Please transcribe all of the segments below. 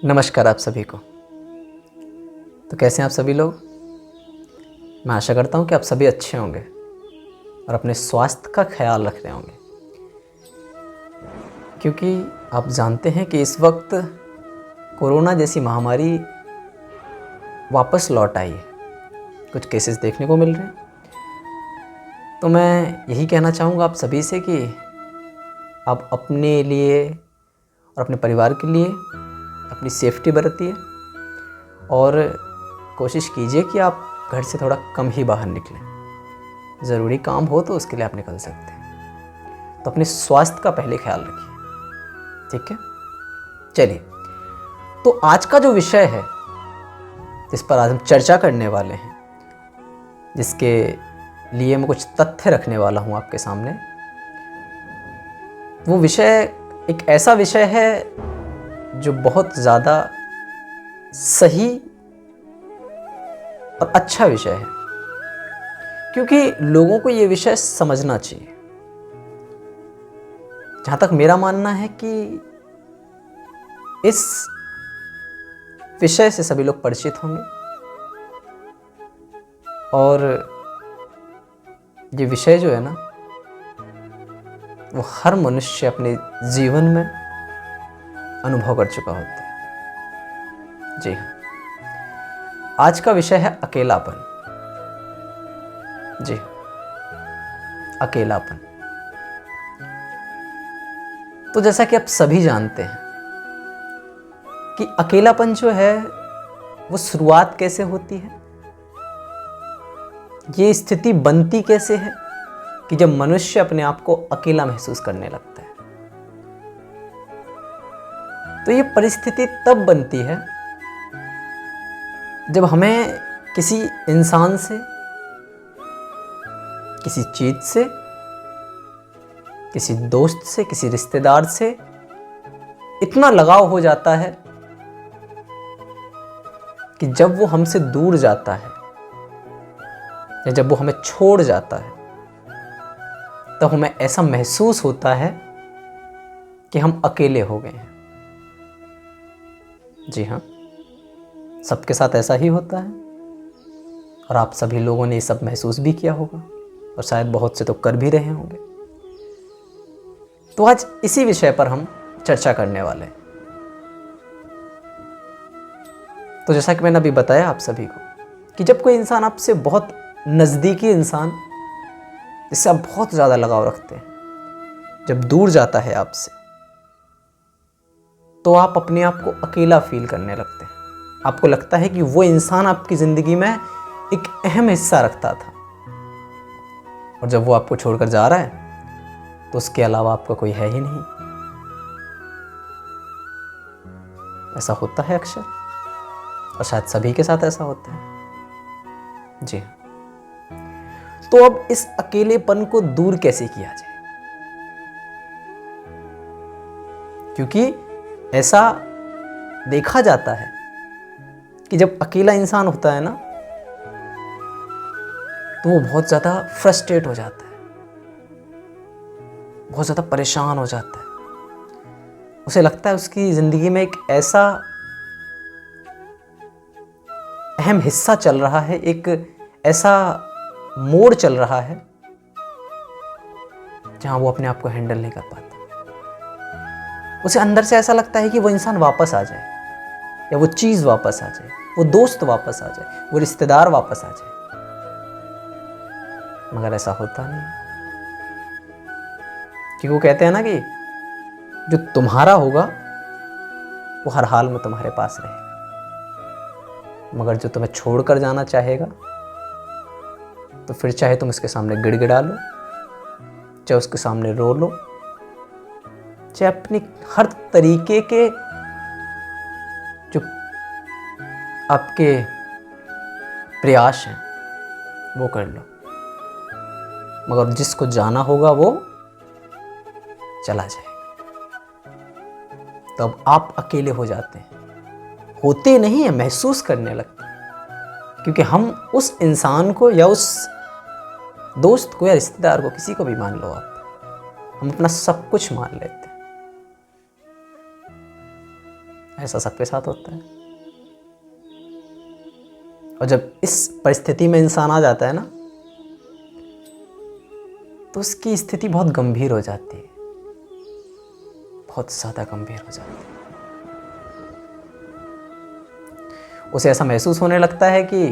नमस्कार आप सभी को। तो कैसे हैं आप सभी लोग। मैं आशा करता हूं कि आप सभी अच्छे होंगे और अपने स्वास्थ्य का ख्याल रख रहे होंगे, क्योंकि आप जानते हैं कि इस वक्त कोरोना जैसी महामारी वापस लौट आई है। कुछ केसेस देखने को मिल रहे हैं। तो मैं यही कहना चाहूँगा आप सभी से कि आप अपने लिए और अपने परिवार के लिए अपनी सेफ्टी बरतिए और कोशिश कीजिए कि आप घर से थोड़ा कम ही बाहर निकलें। ज़रूरी काम हो तो उसके लिए आप निकल सकते हैं। तो अपने स्वास्थ्य का पहले ख्याल रखिए, ठीक है। चलिए, तो आज का जो विषय है जिस पर आज हम चर्चा करने वाले हैं, जिसके लिए मैं कुछ तथ्य रखने वाला हूँ आपके सामने, वो विषय एक ऐसा विषय है जो बहुत ज़्यादा सही और अच्छा विषय है, क्योंकि लोगों को ये विषय समझना चाहिए। जहाँ तक मेरा मानना है कि इस विषय से सभी लोग परिचित होंगे और ये विषय जो है ना, वो हर मनुष्य अपने जीवन में अनुभव कर चुका होता है। जी हाँ, आज का विषय है अकेलापन। जी, अकेलापन। तो जैसा कि आप सभी जानते हैं कि अकेलापन जो है वो शुरुआत कैसे होती है, ये स्थिति बनती कैसे है कि जब मनुष्य अपने आप को अकेला महसूस करने लगता है। तो ये परिस्थिति तब बनती है जब हमें किसी इंसान से, किसी चीज से, किसी दोस्त से, किसी रिश्तेदार से इतना लगाव हो जाता है कि जब वो हमसे दूर जाता है या जब वो हमें छोड़ जाता है, तब हमें ऐसा महसूस होता है कि हम अकेले हो गए हैं। जी हाँ, सबके साथ ऐसा ही होता है और आप सभी लोगों ने ये सब महसूस भी किया होगा और शायद बहुत से तो कर भी रहे होंगे। तो आज इसी विषय पर हम चर्चा करने वाले हैं। तो जैसा कि मैंने अभी बताया आप सभी को कि जब कोई इंसान आपसे, बहुत नज़दीकी इंसान जिससे आप बहुत ज़्यादा लगाव रखते हैं, जब दूर जाता है आपसे, तो आप अपने आप को अकेला फील करने लगते हैं। आपको लगता है कि वो इंसान आपकी ज़िंदगी में एक अहम हिस्सा रखता था और जब वो आपको छोड़कर जा रहा है तो उसके अलावा आपका कोई है ही नहीं। ऐसा होता है अक्सर और शायद सभी के साथ ऐसा होता है। जी, तो अब इस अकेलेपन को दूर कैसे किया जाए, क्योंकि ऐसा देखा जाता है कि जब अकेला इंसान होता है ना, तो वो बहुत ज़्यादा फ्रस्ट्रेट हो जाता है, बहुत ज़्यादा परेशान हो जाता है। उसे लगता है उसकी ज़िंदगी में एक ऐसा अहम हिस्सा चल रहा है, एक ऐसा मोड़ चल रहा है जहाँ वो अपने आप को हैंडल नहीं कर पाता। उसे अंदर से ऐसा लगता है कि वो इंसान वापस आ जाए, या वो चीज़ वापस आ जाए, वो दोस्त वापस आ जाए, वो रिश्तेदार वापस आ जाए, मगर ऐसा होता नहीं। क्योंकि वो कहते हैं ना कि जो तुम्हारा होगा वो हर हाल में तुम्हारे पास रहेगा, मगर जो तुम्हें छोड़कर जाना चाहेगा, तो फिर चाहे तुम उसके सामने गिड़गिड़ा लो, चाहे उसके सामने रो लो, चाहे अपनी हर तरीके के जो आपके प्रयास हैं वो कर लो, मगर जिसको जाना होगा वो चला जाएगा। तो अब आप अकेले हो जाते हैं, होते नहीं है, महसूस करने लगते हैं, क्योंकि हम उस इंसान को या उस दोस्त को या रिश्तेदार को, किसी को भी मान लो आप, हम अपना सब कुछ मान लेते हैं। ऐसा सबके साथ होता है। और जब इस परिस्थिति में इंसान आ जाता है ना, तो उसकी स्थिति बहुत गंभीर हो जाती है, बहुत ज़्यादा गंभीर हो जाती है। उसे ऐसा महसूस होने लगता है कि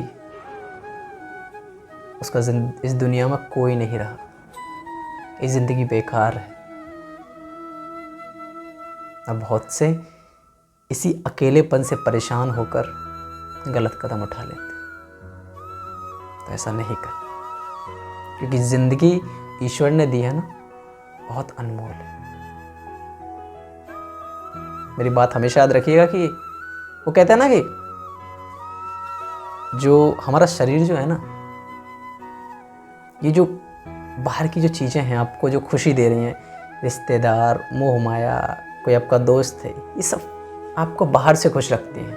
उसका इस दुनिया में कोई नहीं रहा, ये ज़िंदगी बेकार है। अब बहुत से इसी अकेलेपन से परेशान होकर गलत कदम उठा लेते। तो ऐसा नहीं कर, क्योंकि ज़िंदगी ईश्वर ने दी है ना, बहुत अनमोल है। मेरी बात हमेशा याद रखिएगा कि वो कहते हैं ना कि जो हमारा शरीर जो है ना, ये जो बाहर की जो चीज़ें हैं आपको जो खुशी दे रही हैं, रिश्तेदार, मोह माया, कोई आपका दोस्त है, ये सब आपको बाहर से खुश रखती हैं।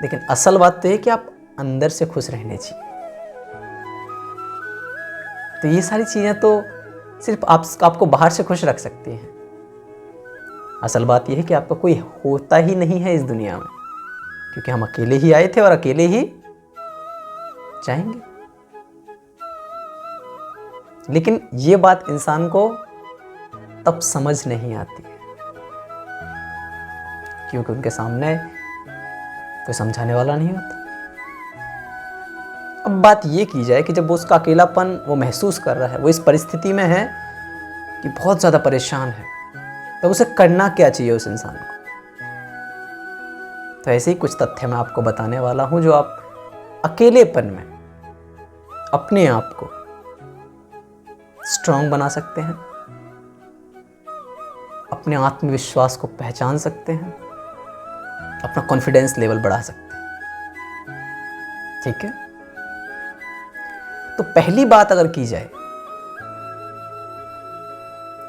लेकिन असल बात तो ये कि आप अंदर से खुश रहने चाहिए। तो ये सारी चीज़ें तो सिर्फ आपको बाहर से खुश रख सकती हैं। असल बात यह है कि आपका कोई होता ही नहीं है इस दुनिया में, क्योंकि हम अकेले ही आए थे और अकेले ही जाएंगे। लेकिन ये बात इंसान को तब समझ नहीं आती है, क्योंकि उनके सामने कोई समझाने वाला नहीं होता। अब बात ये की जाए कि जब वो उसका अकेलापन वो महसूस कर रहा है, वो इस परिस्थिति में है कि बहुत ज़्यादा परेशान है, तो उसे करना क्या चाहिए उस इंसान को। तो ऐसे ही कुछ तथ्य मैं आपको बताने वाला हूं, जो आप अकेलेपन में अपने आप को स्ट्रांग बना सकते हैं, अपने आत्मविश्वास को पहचान सकते हैं, अपना कॉन्फिडेंस लेवल बढ़ा सकते हैं। ठीक है, तो पहली बात अगर की जाए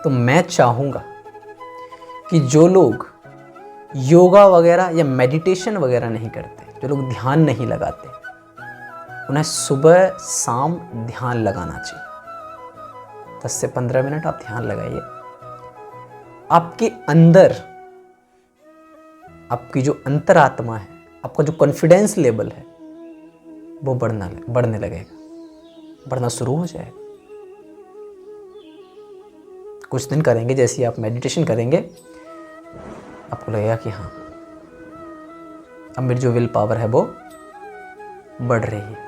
तो मैं चाहूंगा कि जो लोग योगा वगैरह या मेडिटेशन वगैरह नहीं करते, जो लोग ध्यान नहीं लगाते, उन्हें सुबह शाम ध्यान लगाना चाहिए। 10 से 15 मिनट आप ध्यान लगाइए। आपके अंदर आपकी जो अंतरात्मा है, आपका जो कॉन्फिडेंस लेवल है, वो बढ़ने लगेगा, बढ़ना शुरू हो जाएगा। कुछ दिन करेंगे, जैसे ही आप मेडिटेशन करेंगे, आपको लगेगा कि हाँ, अब मेरी जो विल पावर है वो बढ़ रही है।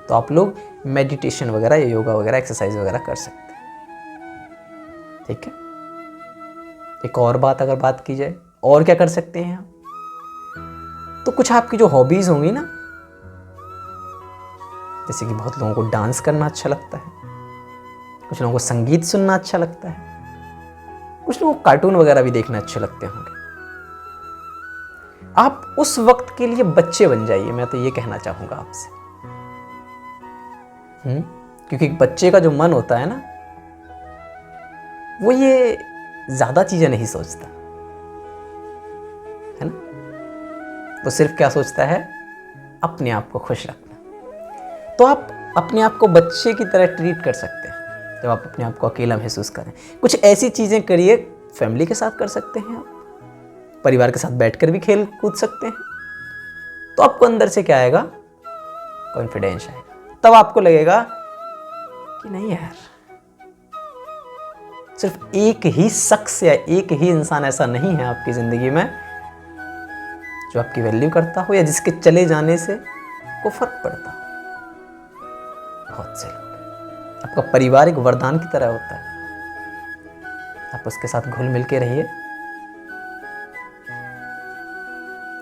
तो आप लोग मेडिटेशन वगैरह या योगा वगैरह एक्सरसाइज वगैरह कर सकते हैं। ठीक है, एक और बात अगर बात की जाए, और क्या कर सकते हैं आप, तो कुछ आपकी जो हॉबीज होंगी ना, जैसे कि बहुत लोगों को डांस करना अच्छा लगता है, कुछ लोगों को संगीत सुनना अच्छा लगता है, कुछ लोगों को कार्टून वगैरह भी देखना अच्छे लगते होंगे। आप उस वक्त के लिए बच्चे बन जाइए, मैं तो ये कहना चाहूंगा आपसे। क्योंकि बच्चे का जो मन होता है ना, वो ये ज्यादा चीजें नहीं सोचता है ना, तो सिर्फ क्या सोचता है, अपने आप को खुश रखना। तो आप अपने आप को बच्चे की तरह ट्रीट कर सकते हैं जब आप अपने आप को अकेला महसूस करें। कुछ ऐसी चीजें करिए, फैमिली के साथ कर सकते हैं, आप परिवार के साथ बैठकर भी खेल कूद सकते हैं। तो आपको अंदर से क्या आएगा, कॉन्फिडेंस आएगा। तब आपको लगेगा कि नहीं यार, सिर्फ एक ही शख्स या एक ही इंसान ऐसा नहीं है आपकी जिंदगी में जो आपकी वैल्यू करता हो या जिसके चले जाने से को फर्क पड़ता हो। बहुत से लोग, आपका परिवार एक वरदान की तरह होता है, आप उसके साथ घुल मिल के रहिए।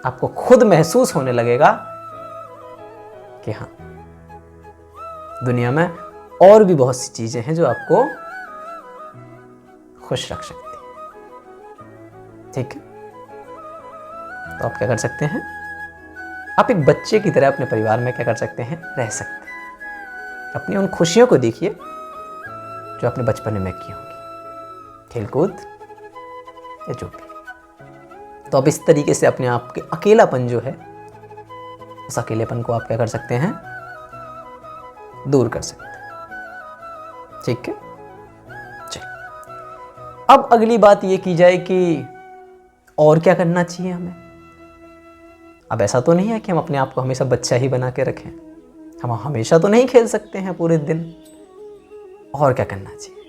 आपको खुद महसूस होने लगेगा कि हाँ, दुनिया में और भी बहुत सी चीजें हैं जो आपको खुश रख सकती है। ठीक है, तो आप क्या कर सकते हैं, आप एक बच्चे की तरह अपने परिवार में क्या कर सकते हैं, रह सकते हैं। अपनी उन खुशियों को देखिए जो आपने बचपन में की होंगी, खेलकूद या जो भी। तो अब इस तरीके से अपने आप के अकेलापन जो है, उस अकेलेपन को आप क्या कर सकते हैं, दूर कर सकते हैं। ठीक है, चलिए अब अगली बात ये की जाए कि और क्या करना चाहिए हमें? अब ऐसा तो नहीं है कि हम अपने आप को हमेशा बच्चा ही बना के रखें, हम हमेशा तो नहीं खेल सकते हैं पूरे दिन। और क्या करना चाहिए?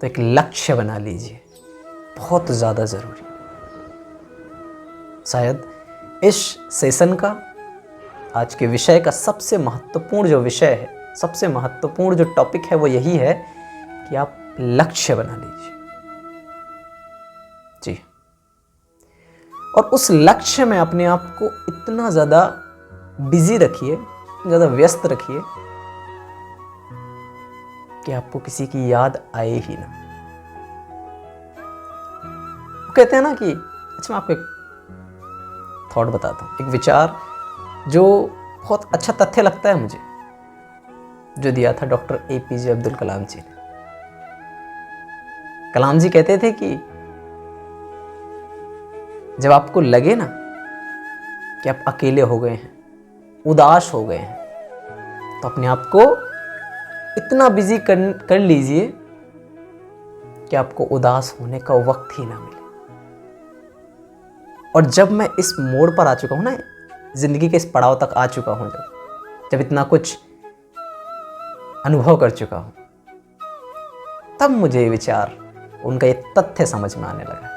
तो एक लक्ष्य बना लीजिए, बहुत ज़्यादा ज़रूरी। शायद इस सेशन का, आज के विषय का सबसे महत्वपूर्ण जो विषय है, सबसे महत्वपूर्ण जो टॉपिक है वो यही है कि आप लक्ष्य बना लीजिए जी। और उस लक्ष्य में अपने आप को इतना ज़्यादा बिजी रखिए, ज़्यादा व्यस्त रखिए कि आपको किसी की याद आए ही ना। वो कहते हैं ना कि, अच्छा मैं आपको एक थॉट बताता हूँ, एक विचार जो बहुत अच्छा तथ्य लगता है मुझे, जो दिया था डॉक्टर APJ अब्दुल कलाम जी ने। कलाम जी कहते थे कि जब आपको लगे ना कि आप अकेले हो गए हैं, उदास हो गए हैं, तो अपने आप को इतना बिजी कर लीजिए कि आपको उदास होने का वक्त ही ना मिले। और जब मैं इस मोड़ पर आ चुका हूं ना, जिंदगी के इस पड़ाव तक आ चुका हूं, जब इतना कुछ अनुभव कर चुका हूं, तब मुझे ये विचार, उनका ये तथ्य समझ में आने लगा।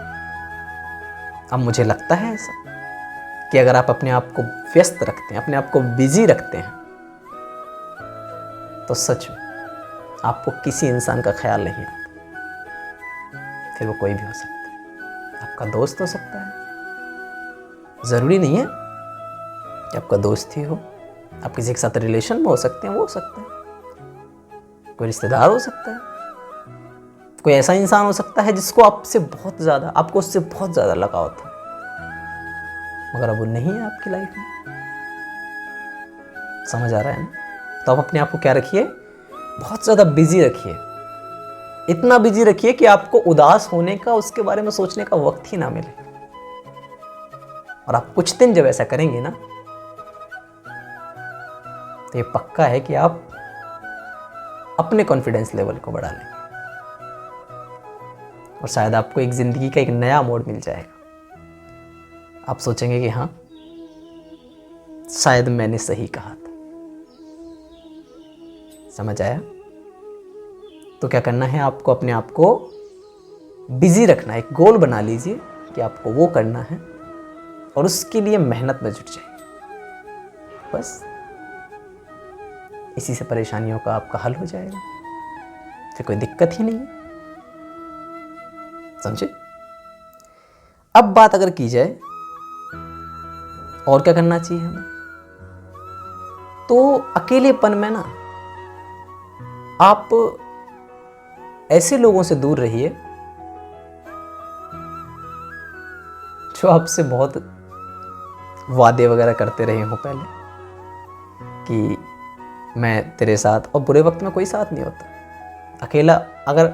अब मुझे लगता है ऐसा कि अगर आप अपने आप को व्यस्त रखते हैं, अपने आप को बिजी रखते हैं, तो सच में आपको किसी इंसान का ख्याल नहीं आता। फिर वो कोई भी हो सकता है, आपका दोस्त हो सकता है, ज़रूरी नहीं है कि आपका दोस्त ही हो, आप किसी के साथ रिलेशन में हो सकते हैं, वो हो सकता है, कोई रिश्तेदार हो सकता है, कोई ऐसा इंसान हो सकता है जिसको आपको उससे बहुत ज़्यादा लगाव था, मगर अब वो नहीं है आपकी लाइफ में। समझ आ रहा है ना? तो आप अपने आप को क्या रखिए, बहुत ज़्यादा बिजी रखिए, इतना बिजी रखिए कि आपको उदास होने का, उसके बारे में सोचने का वक्त ही ना मिले। और आप कुछ दिन जब ऐसा करेंगे ना, तो ये पक्का है कि आप अपने कॉन्फिडेंस लेवल को बढ़ा लेंगे और शायद आपको एक जिंदगी का एक नया मोड़ मिल जाएगा। आप सोचेंगे कि हाँ, शायद मैंने सही कहा था। समझ आया? तो क्या करना है, आपको अपने आप को बिजी रखना है, एक गोल बना लीजिए कि आपको वो करना है और उसके लिए मेहनत में जुट जाइए। बस इसी से परेशानियों का आपका हल हो जाएगा, फिर कोई दिक्कत ही नहीं है। समझे? अब बात अगर की जाए और क्या करना चाहिए हमें, तो अकेलेपन में ना आप ऐसे लोगों से दूर रहिए जो आपसे बहुत वादे वगैरह करते रहे हो पहले कि मैं तेरे साथ, और बुरे वक्त में कोई साथ नहीं होता। अकेला, अगर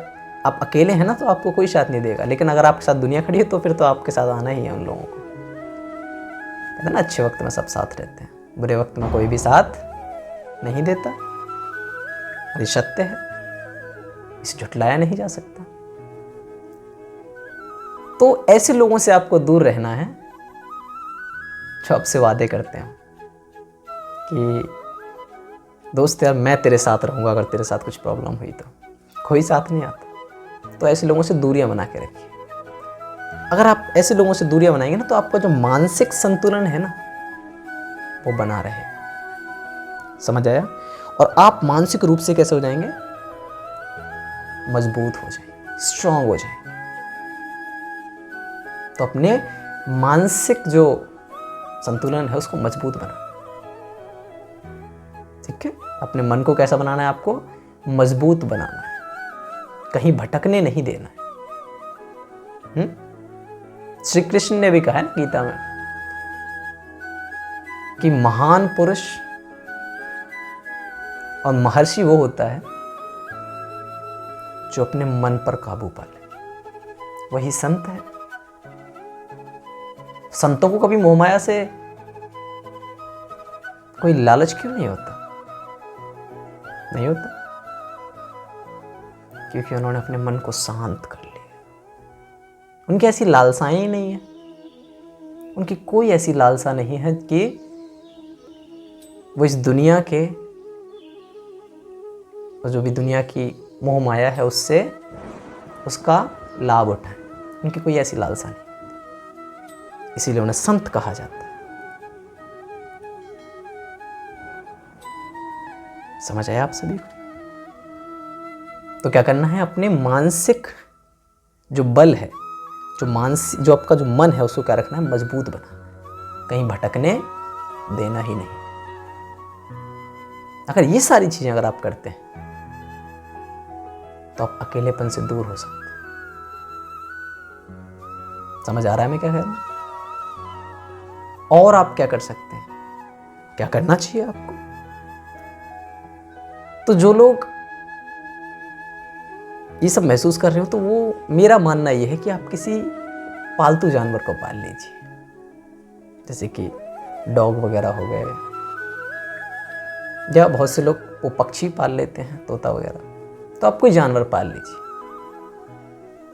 आप अकेले हैं ना तो आपको कोई साथ नहीं देगा, लेकिन अगर आपके साथ दुनिया खड़ी है तो फिर तो आपके साथ आना ही है उन लोगों को। कहते हैं ना, अच्छे वक्त में सब साथ रहते हैं, बुरे वक्त में कोई भी साथ नहीं देता। और ये सत्य है, इसे झुटलाया नहीं जा सकता। तो ऐसे लोगों से आपको दूर रहना है जो आपसे वादे करते हैं कि दोस्त यार मैं तेरे साथ रहूंगा, अगर तेरे साथ कुछ प्रॉब्लम हुई तो। कोई साथ नहीं आता। तो ऐसे लोगों से दूरियां बना के रखिए। अगर आप ऐसे लोगों से दूरियां बनाएंगे ना, तो आपका जो मानसिक संतुलन है ना, वो बना रहे। समझ आया? और आप मानसिक रूप से कैसे हो जाएंगे, मजबूत हो जाएंगे, स्ट्रांग हो जाएंगे। तो अपने मानसिक जो संतुलन है उसको मजबूत बना। ठीक है? अपने मन को कैसा बनाना है, आपको मजबूत बनाना है, कहीं भटकने नहीं देना है। श्री कृष्ण ने भी कहा है ना गीता में कि महान पुरुष और महर्षि वो होता है जो अपने मन पर काबू पा ले, वही संत है। संतों को कभी मोहमाया से कोई लालच क्यों नहीं होता? नहीं होता, क्योंकि उन्होंने अपने मन को शांत कर लिया उनकी ऐसी लालसाएं ही नहीं है, उनकी कोई ऐसी लालसा नहीं है कि वो इस दुनिया के, जो भी दुनिया की मोह माया है उससे उसका लाभ उठाएं। उनकी कोई ऐसी लालसा नहीं, इसीलिए उन्हें संत कहा जाता है। समझ आया आप सभी को? तो क्या करना है, अपने मानसिक जो बल है, जो आपका जो मन है, उसको क्या रखना है, मजबूत बना, कहीं भटकने देना ही नहीं। अगर ये सारी चीजें अगर आप करते हैं तो आप अकेलेपन से दूर हो सकते हैं। समझ आ रहा है मैं क्या कह रहा हूं? और आप क्या कर सकते हैं, क्या करना चाहिए आपको? तो जो लोग ये सब महसूस कर रहे हो, तो वो, मेरा मानना ये है कि आप किसी पालतू जानवर को पाल लीजिए, जैसे कि डॉग वगैरह हो गए, या बहुत से लोग वो पक्षी पाल लेते हैं, तोता वगैरह। तो आप कोई जानवर पाल लीजिए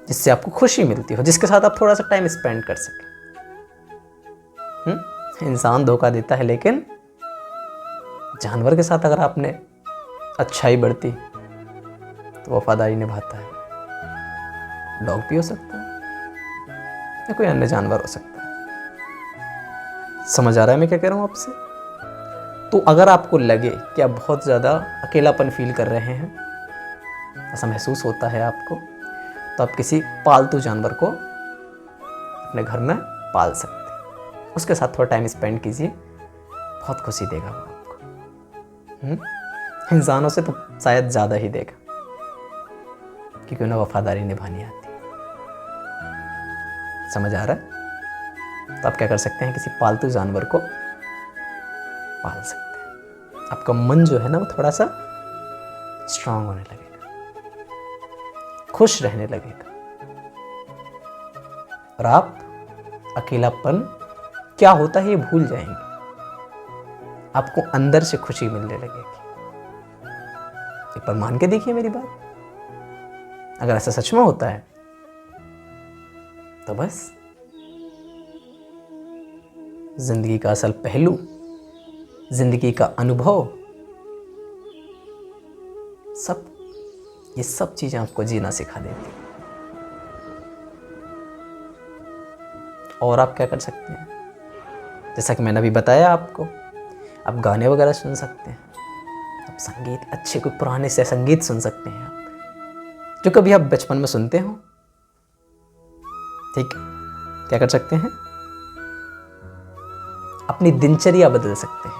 जिससे आपको खुशी मिलती हो, जिसके साथ आप थोड़ा सा टाइम स्पेंड कर सकें। इंसान धोखा देता है, लेकिन जानवर के साथ अगर आपने अच्छाई बढ़ती तो वफादारी निभाता है। डॉग भी हो सकता है या कोई अन्य जानवर हो सकता है। समझ आ रहा है मैं क्या कह रहा हूं आपसे? तो अगर आपको लगे कि आप बहुत ज़्यादा अकेलापन फील कर रहे हैं, ऐसा महसूस होता है आपको, तो आप किसी पालतू जानवर को अपने घर में पाल सकते हैं। उसके साथ थोड़ा टाइम स्पेंड कीजिए, बहुत खुशी देगा वो आपको। इंसानों से तो शायद ज़्यादा ही देगा, क्योंकि उन्हें वफादारी निभानी आती है। समझ आ रहा है? तो आप क्या कर सकते हैं, किसी पालतू जानवर को पाल सकते हैं। आपका मन जो है ना, वो थोड़ा सा स्ट्रांग होने लगेगा, खुश रहने लगेगा, और आप अकेलापन क्या होता है ये भूल जाएंगे। आपको अंदर से खुशी मिलने लगेगी। एक बार मान के देखिए मेरी बात। अगर ऐसा सच में होता है तो बस जिंदगी का असल पहलू, जिंदगी का अनुभव, ये सब चीजें आपको जीना सिखा देती। और आप क्या कर सकते हैं, जैसा कि मैंने अभी बताया आपको, आप गाने वगैरह सुन सकते हैं, आप संगीत, अच्छे कोई पुराने से संगीत सुन सकते हैं आप, जो कभी आप बचपन में सुनते हो। ठीक है? क्या कर सकते हैं, अपनी दिनचर्या बदल सकते हैं।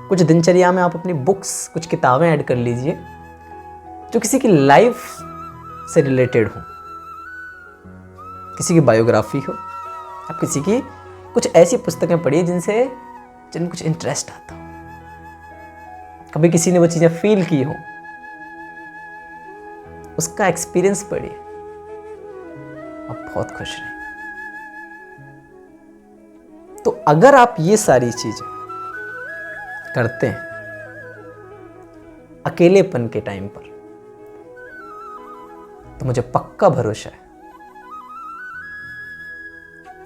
कुछ दिनचर्या में आप अपनी बुक्स, कुछ किताबें ऐड कर लीजिए जो किसी की लाइफ से रिलेटेड हो, किसी की बायोग्राफी हो। आप किसी की कुछ ऐसी पुस्तकें पढ़िए जिनमें कुछ इंटरेस्ट आता हो, कभी किसी ने वो चीजें फील की हो, उसका एक्सपीरियंस पढ़िए, आप बहुत खुश रहेंगे। तो अगर आप ये सारी चीजें करते हैं अकेलेपन के टाइम पर, तो मुझे पक्का भरोसा है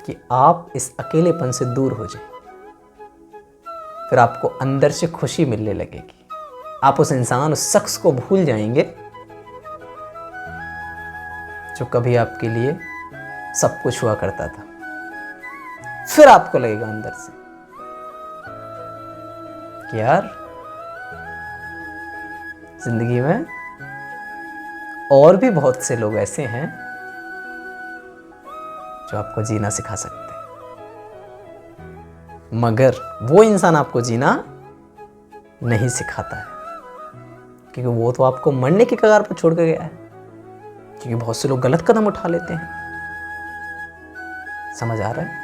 कि आप इस अकेलेपन से दूर हो जाएं। फिर आपको अंदर से खुशी मिलने लगेगी। आप उस इंसान, उस शख्स को भूल जाएंगे जो कभी आपके लिए सब कुछ हुआ करता था। फिर आपको लगेगा अंदर से कि यार, जिंदगी में और भी बहुत से लोग ऐसे हैं जो आपको जीना सिखा सकते हैं, मगर वो इंसान आपको जीना नहीं सिखाता है, क्योंकि वो तो आपको मरने की कगार पर छोड़ के गया है। क्योंकि बहुत से लोग गलत कदम उठा लेते हैं। समझ आ रहा है?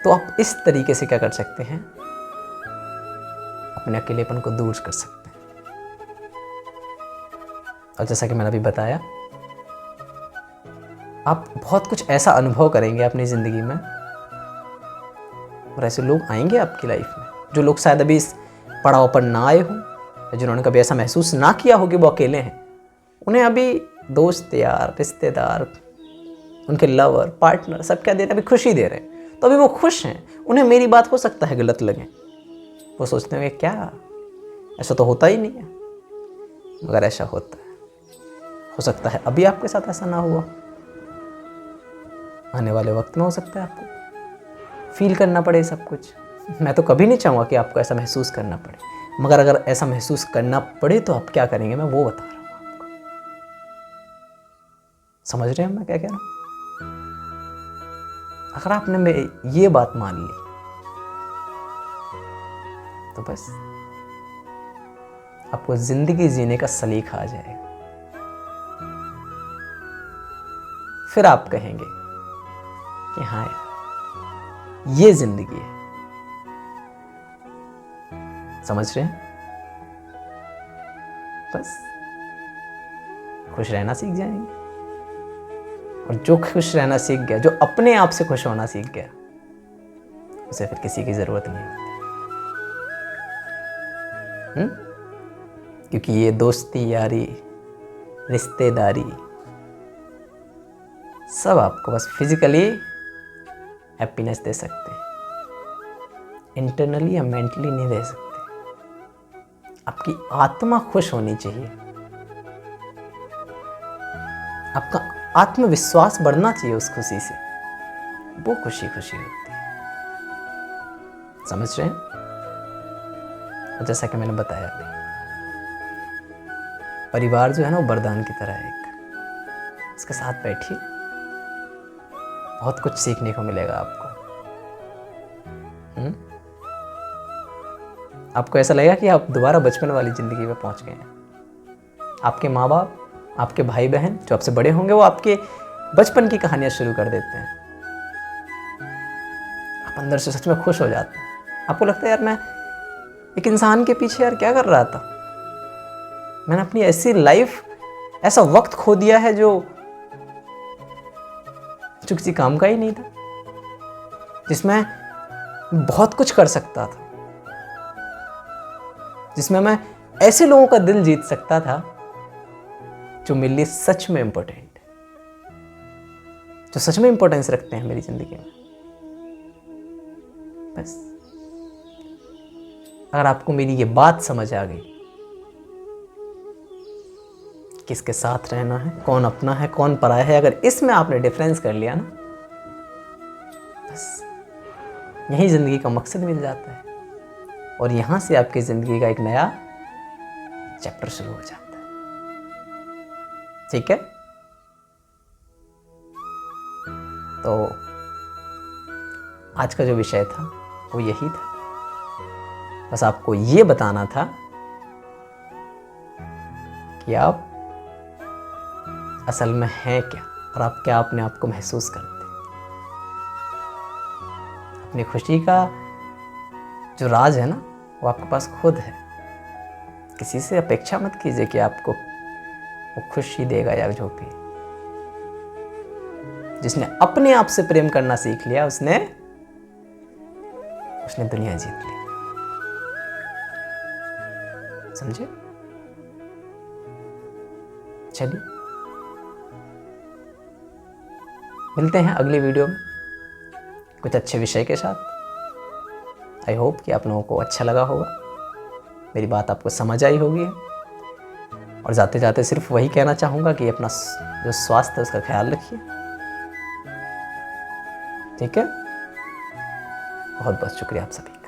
तो आप इस तरीके से क्या कर सकते हैं, अपने अकेलेपन को दूर कर सकते हैं। और जैसा कि मैंने अभी बताया, आप बहुत कुछ ऐसा अनुभव करेंगे अपनी जिंदगी में, और ऐसे लोग आएंगे आपकी लाइफ में जो लोग शायद अभी इस पड़ाव पर ना आए हों, जिन्होंने कभी ऐसा महसूस ना किया हो कि वो अकेले हैं। उन्हें अभी दोस्त यार, रिश्तेदार, उनके लवर, पार्टनर सब क्या दे रहे हैं? अभी खुशी दे रहे हैं। तो अभी वो खुश हैं, उन्हें मेरी बात हो सकता है गलत लगे, वो सोचते होंगे क्या, ऐसा तो होता ही नहीं है, मगर ऐसा होता है। हो सकता है अभी आपके साथ ऐसा ना हुआ, आने वाले वक्त में हो सकता है आपको फील करना पड़े सब कुछ। मैं तो कभी नहीं चाहूँगा कि आपको ऐसा महसूस करना पड़े, मगर अगर ऐसा महसूस करना पड़े तो आप क्या करेंगे, मैं वो बता रहा हूँ आपको। समझ रहे हैं मैं क्या कह रहा हूँ? अगर आपने ये बात मान ली तो बस आपको जिंदगी जीने का सलीका आ जाएगा। फिर आप कहेंगे कि हाँ यार, ये जिंदगी है। समझ रहे हैं? बस खुश रहना सीख जाएंगे। और जो खुश रहना सीख गया, जो अपने आप से खुश होना सीख गया, उसे फिर किसी की जरूरत नहीं होती। क्योंकि ये दोस्ती, यारी, रिश्तेदारी सब आपको बस फिजिकली हैप्पीनेस दे सकते हैं, इंटरनली या मेंटली नहीं दे सकते। आपकी आत्मा खुश होनी चाहिए, आपका आत्मविश्वास बढ़ना चाहिए उस खुशी से, वो खुशी खुशी होती है। समझ रहे हैं? और जैसा कि मैंने बताया, परिवार जो है ना वो वरदान की तरह है एक, इसके साथ बैठिए, बहुत कुछ सीखने को मिलेगा आपको। आपको ऐसा लगेगा कि आप दोबारा बचपन वाली ज़िंदगी में पहुंच गए हैं। आपके माँ बाप, आपके भाई बहन जो आपसे बड़े होंगे, वो आपके बचपन की कहानियां शुरू कर देते हैं। आप अंदर से सच में खुश हो जाते हैं। आपको लगता है यार, मैं एक इंसान के पीछे यार क्या कर रहा था, मैंने अपनी ऐसी लाइफ, ऐसा वक्त खो दिया है जो किसी काम का ही नहीं था, जिसमें बहुत कुछ कर सकता था, जिसमें मैं ऐसे लोगों का दिल जीत सकता था जो मेरे लिए सच में इंपॉर्टेंट है, जो सच में इंपॉर्टेंस रखते हैं मेरी जिंदगी में। बस अगर आपको मेरी ये बात समझ आ गई, किसके साथ रहना है, कौन अपना है, कौन पराया है, अगर इसमें आपने डिफरेंस कर लिया ना, बस यही जिंदगी का मकसद मिल जाता है, और यहां से आपकी जिंदगी का एक नया चैप्टर शुरू हो जाता है। ठीक है? तो आज का जो विषय था वो यही था। बस आपको ये बताना था कि आप असल में हैं क्या, और आप क्या अपने आप को महसूस करते हैं। अपनी खुशी का जो राज है ना, वो आपके पास खुद है। किसी से अपेक्षा मत कीजिए कि आपको वो खुशी देगा या जो भी। जिसने अपने आप से प्रेम करना सीख लिया, उसने दुनिया जीत ली। समझे? चलिए, मिलते हैं अगली वीडियो में कुछ अच्छे विषय के साथ। आई होप कि आप लोगों को अच्छा लगा होगा, मेरी बात आपको समझ आई होगी। और जाते जाते सिर्फ वही कहना चाहूँगा कि अपना जो स्वास्थ्य है उसका ख्याल रखिए। ठीक है? बहुत बहुत शुक्रिया आप सभी।